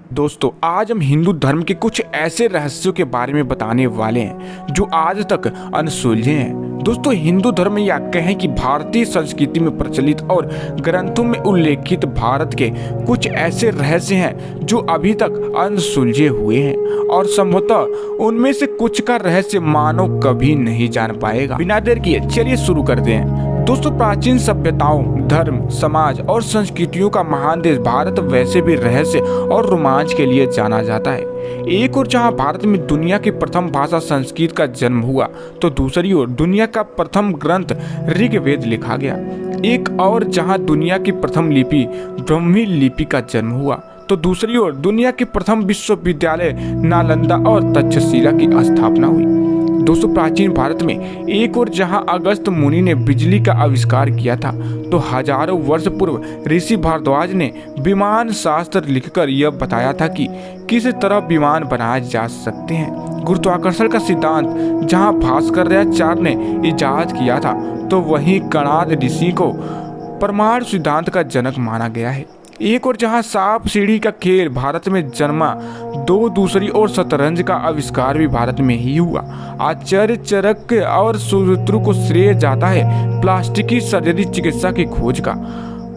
दोस्तों आज हम हिंदू धर्म के कुछ ऐसे रहस्यों के बारे में बताने वाले हैं जो आज तक अनसुलझे हैं। दोस्तों हिंदू धर्म या कहें कि भारतीय संस्कृति में प्रचलित और ग्रंथों में उल्लेखित भारत के कुछ ऐसे रहस्य हैं जो अभी तक अनसुलझे हुए हैं और संभवतः उनमें से कुछ का रहस्य मानव कभी नहीं जान पाएगा। बिना देर किए चलिए शुरू करते हैं। दोस्तों प्राचीन सभ्यताओं, धर्म, समाज और संस्कृतियों का महान देश भारत वैसे भी रहस्य और रोमांच के लिए जाना जाता है। एक ओर जहां भारत में दुनिया की प्रथम भाषा संस्कृत का जन्म हुआ तो दूसरी ओर दुनिया का प्रथम ग्रंथ ऋग्वेद लिखा गया। एक और जहां दुनिया की प्रथम लिपि ब्राह्मी लिपि का जन्म हुआ तो दूसरी ओर दुनिया के प्रथम विश्वविद्यालय नालंदा और तक्षशिला की स्थापना हुई। दोस्तों प्राचीन भारत में एक और जहां अगस्त मुनि ने बिजली का आविष्कार किया था तो हजारों वर्ष पूर्व ऋषि भारद्वाज ने विमान शास्त्र लिखकर यह बताया था कि किस तरह विमान बनाए जा सकते हैं। गुरुत्वाकर्षण का सिद्धांत जहां भास्कराचार्य ने इजाद किया था तो वहीं कणाद ऋषि को परमाणु सिद्धांत का जनक माना गया है। एक और जहां सांप सीढ़ी का खेल भारत में जन्मा तो दूसरी ओर शतरंज का आविष्कार भी भारत में ही हुआ। आचार्य चाणक्य और सुश्रुत को श्रेय जाता है प्लास्टिकी सर्जरी चिकित्सा की खोज का।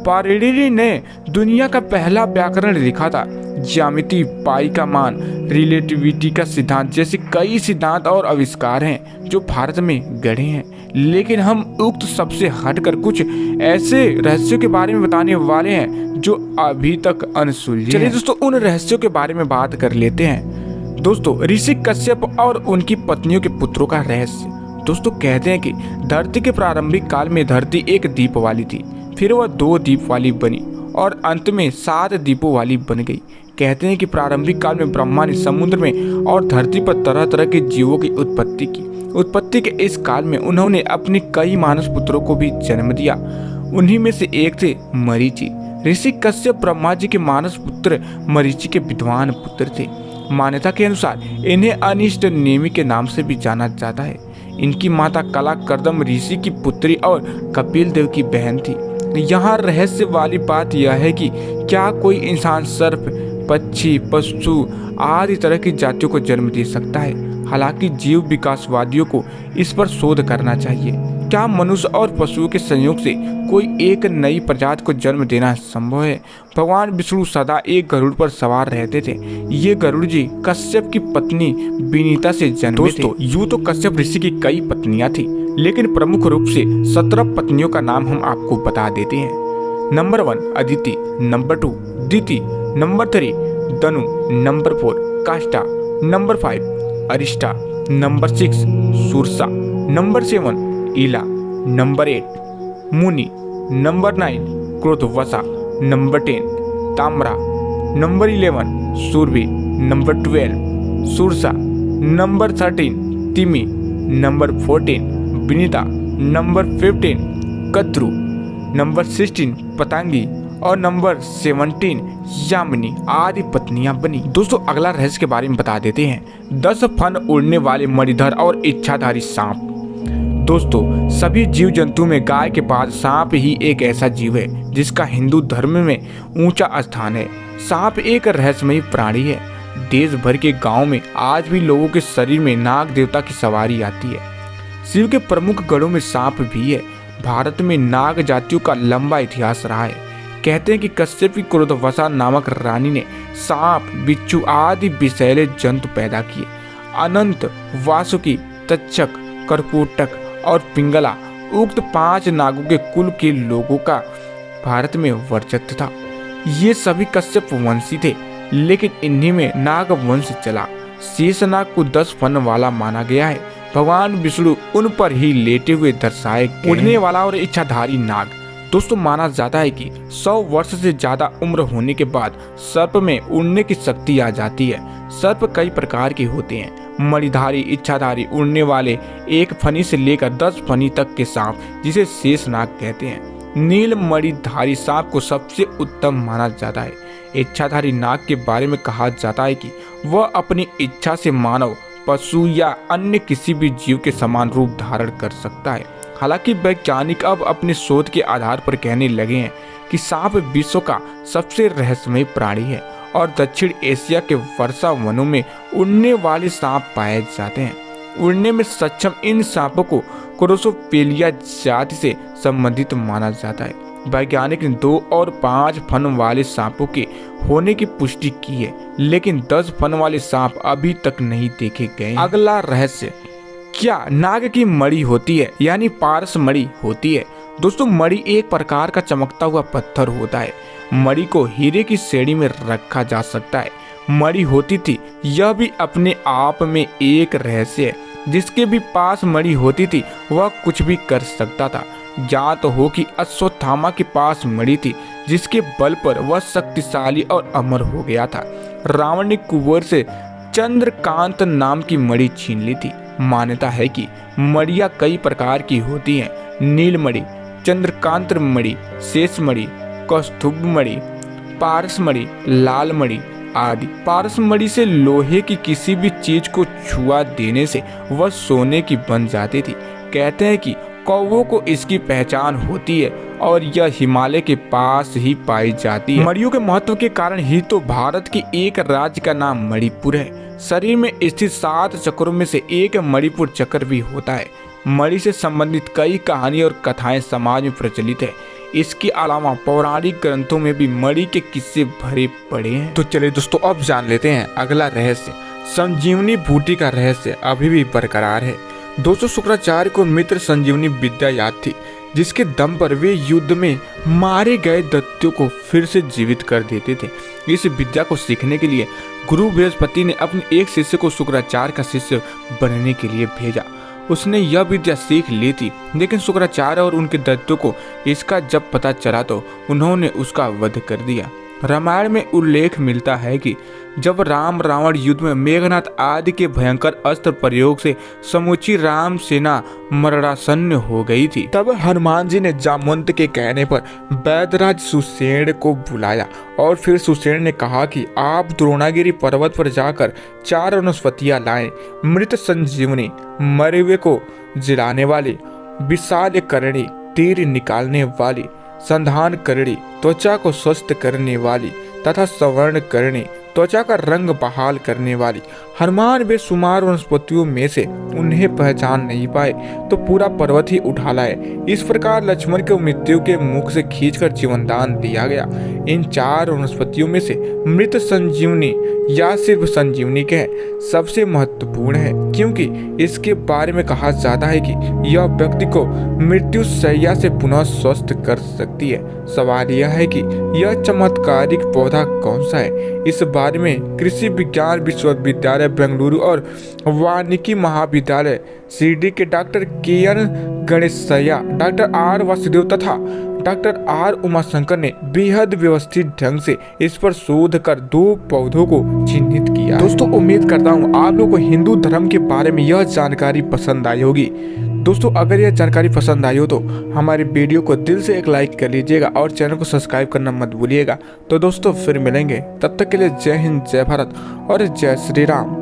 पाणिनि ने दुनिया का पहला व्याकरण लिखा था। ज्यामिति, पाई का मान, रिलेटिविटी का सिद्धांत जैसे कई सिद्धांत और आविष्कार हैं जो भारत में गढ़े हैं। लेकिन हम उक्त सबसे हटकर कुछ ऐसे रहस्यों के बारे में बताने वाले हैं जो अभी तक अनसुलझे हैं। चलिए दोस्तों उन रहस्यों के बारे में बात कर लेते हैं। दोस्तों ऋषि कश्यप और उनकी पत्नियों के पुत्रों का रहस्य। दोस्तों कहते हैं कि धरती के प्रारंभिक काल में धरती एक द्वीप वाली थी, फिर वह 2 द्वीप वाली बनी और अंत में 7 द्वीपों वाली बन गई। कहते हैं कि प्रारंभिक काल में ब्रह्मा ने समुद्र में और धरती पर तरह तरह के जीवों की उत्पत्ति की। उत्पत्ति के इस काल में उन्होंने अपने कई मानस पुत्रों को भी जन्म दिया। उन्हीं में से एक थे मरीचि। ऋषि कश्यप ब्रह्मा जी के मानस पुत्र मरीचि के विद्वान पुत्र थे। मान्यता के अनुसार इन्हें अनिष्ट नेमि के नाम से भी जाना जाता है। इनकी माता कला कर्दम ऋषि की पुत्री और कपिल देव की बहन थी। यहाँ रहस्य वाली बात यह है कि क्या कोई इंसान सर्प, पक्षी, पशु आदि तरह की जातियों को जन्म दे सकता है? हालांकि जीव विकासवादियों को इस पर शोध करना चाहिए। क्या मनुष्य और पशुओं के संयोग से कोई एक नई प्रजाति को जन्म देना संभव है? भगवान विष्णु सदा एक गरुड़ पर सवार रहते थे। ये गरुड़ जी कश्यप की पत्नी विनीता से जन्मे थे। दोस्तों यूं तो कश्यप ऋषि की कई पत्नियां थी, लेकिन प्रमुख रूप से 17 पत्नियों का नाम हम आपको बता देते हैं। Number 1 Aditi, number 2 Diti, number 3 Danu, number 4 Kashta, number 5 Arishta, number 6 Surasa, number 7 Ila, number 8 Muni, number 9 Krodhavasha, number 10 Tamra, number 11 Surabhi, number 12 Surasa, number 13 Timi, number 14 Vinita, number 15 Kadru, number 16 Patangi और नंबर 17 यामिनी आदि पत्नियां बनी। दोस्तों अगला रहस्य के बारे में बता देते हैं। 10 फन उड़ने वाले मणिधर और इच्छाधारी सांप। दोस्तों सभी जीव जंतु में गाय के बाद सांप ही एक ऐसा जीव है जिसका हिंदू धर्म में ऊंचा स्थान है। सांप एक रहस्यमयी प्राणी है। देश भर के गाँव में आज भी लोगों के शरीर में नाग देवता की सवारी आती है। शिव के प्रमुख गणों में सांप भी है। भारत में नाग जातियों का लंबा इतिहास रहा है। कहते हैं कि कश्यप की क्रोधवसा नामक रानी ने सांप, बिच्छू आदि विषैले जंतु पैदा किए। अनंत, वासुकी, तक्षक, करकोटक और पिंगला उक्त 5 नागों के कुल के लोगों का भारत में वर्चस्व था। ये सभी कश्यप वंशी थे, लेकिन इन्हीं में नाग वंश चला। शेषनाग को 10 फन वाला माना गया है। भगवान विष्णु उन पर ही लेटे हुए दर्शाए उड़ने वाला और इच्छाधारी नाग। दोस्तों माना जाता है कि 100 वर्ष से ज्यादा उम्र होने के बाद सर्प में उड़ने की शक्ति आ जाती है। सर्प कई प्रकार के होते हैं। मणिधारी, इच्छाधारी, उड़ने वाले, 1 फनी से लेकर 10 फनी तक के सांप जिसे शेषनाग कहते हैं। नील मणिधारी सांप को सबसे उत्तम माना जाता है। इच्छाधारी नाग के बारे में कहा जाता है कि वह अपनी इच्छा से मानव, पशु या अन्य किसी भी जीव के समान रूप धारण कर सकता है। हालांकि वैज्ञानिक अब अपने शोध के आधार पर कहने लगे हैं कि सांप विश्व का सबसे रहस्यमय प्राणी है और दक्षिण एशिया के वर्षा वनों में उड़ने वाले सांप पाए जाते हैं। उड़ने में सक्षम इन सांपों को क्रोसोपेलिया जाति से संबंधित माना जाता है। वैज्ञानिक ने 2 और 5 फन वाले सांपों के होने की पुष्टि की है, लेकिन 10 फन वाले सांप अभी तक नहीं देखे गए। अगला रहस्य, क्या नाग की मणि होती है यानी पारस मणि होती है? दोस्तों, मणि एक प्रकार का चमकता हुआ पत्थर होता है। मणि को हीरे की श्रेणी में रखा जा सकता है। मणि होती थी, यह भी अपने आप में एक रहस्य है। जिसके भी पास मणि होती थी वह कुछ भी कर सकता था। ज्ञात हो कि अश्वत्थामा के पास मणि थी, जिसके बल पर वह शक्तिशाली और अमर हो गया था। रावण ने कुंवर से चंद्रकांत नाम की मणि छीन ली थी। मान्यता है कि मणियां कई प्रकार की होती हैं। नीलमणि, चंद्रकांत मणि, शेष मणि, कौस्तुभ मणि, पारस मणि, लाल मणि आदि। पारस मणि से लोहे की किसी भी चीज को छुआ देने से वह सोने की बन जाती थी। कहते हैं कि कौवों को इसकी पहचान होती है और यह हिमालय के पास ही पाई जाती है। मणियों के महत्व के कारण ही तो भारत के एक राज्य का नाम मणिपुर है। शरीर में स्थित 7 चक्रों में से एक मणिपुर चक्र भी होता है। मणि से संबंधित कई कहानी और कथाएं समाज में प्रचलित है। इसके अलावा पौराणिक ग्रंथों में भी मणि के किस्से भरे पड़े हैं। तो चलिए दोस्तों, अब जान लेते हैं अगला रहस्य। संजीवनी बूटी का रहस्य अभी भी बरकरार है। दोस्तों, शुक्राचार्य को मित्र संजीवनी विद्या याद थी, जिसके दम पर वे युद्ध में मारे गए दैत्यों को फिर से जीवित कर देते थे। इस विद्या को सीखने के लिए गुरु बृहस्पति ने अपने एक शिष्य को शुक्राचार्य का शिष्य बनने के लिए भेजा। उसने यह विद्या सीख ली थी, लेकिन शुक्राचार्य और उनके दैत्यों को इसका जब पता चला तो उन्होंने उसका वध कर दिया। रामायण में उल्लेख मिलता है कि जब राम रावण युद्ध में मेघनाथ आदि के भयंकर अस्त्र प्रयोग से समूची राम सेना मरणासन्न हो गई थी, तब हनुमान जी ने जामवंत के कहने पर वैदराज सुषेण को बुलाया और फिर सुषेण ने कहा कि आप द्रोणागिरी पर्वत पर जाकर 4 वनस्पतियां लाएं। मृत संजीवनी, मरे हुए को जिलाने वाली, विशाल करणी, तीर निकालने वाली, संधान करणी, त्वचा को स्वस्थ करने वाली तथा सवर्ण करणी, त्वचा का रंग बहाल करने वाली। हनुमान बेशुमार वनस्पतियों में से उन्हें पहचान नहीं पाए तो पूरा पर्वत ही उठा लाए। इस प्रकार लक्ष्मण को मृत्यु के मुख से खींचकर जीवनदान दिया गया। इन 4 वनस्पतियों में से मृत संजीवनी या सिर्फ संजीवनी के सबसे महत्वपूर्ण है, क्योंकि इसके बारे में कहा जाता है कि यह व्यक्ति को मृत्यु शैया से पुनः स्वस्थ कर सकती है। सवाल यह है कि यह चमत्कारिक पौधा कौन सा है? इस बारे में कृषि विज्ञान विश्वविद्यालय बेंगलुरु और वानिकी महाविद्यालय शिरडी के doctor K N. Ganeshaiah, doctor R. Vasudev तथा डॉक्टर आर. उमाशंकर ने बेहद व्यवस्थित ढंग से इस पर शोध कर 2 पौधों को चिन्हित किया। दोस्तों, उम्मीद करता हूँ आप लोगों को हिंदू धर्म के बारे में यह जानकारी पसंद आई होगी। दोस्तों, अगर यह जानकारी पसंद आई हो तो हमारे वीडियो को दिल से एक लाइक कर लीजिएगा और चैनल को सब्सक्राइब करना मत भूलिएगा। तो दोस्तों, फिर मिलेंगे, तब तक के लिए जय हिंद, जय भारत और जय श्री राम।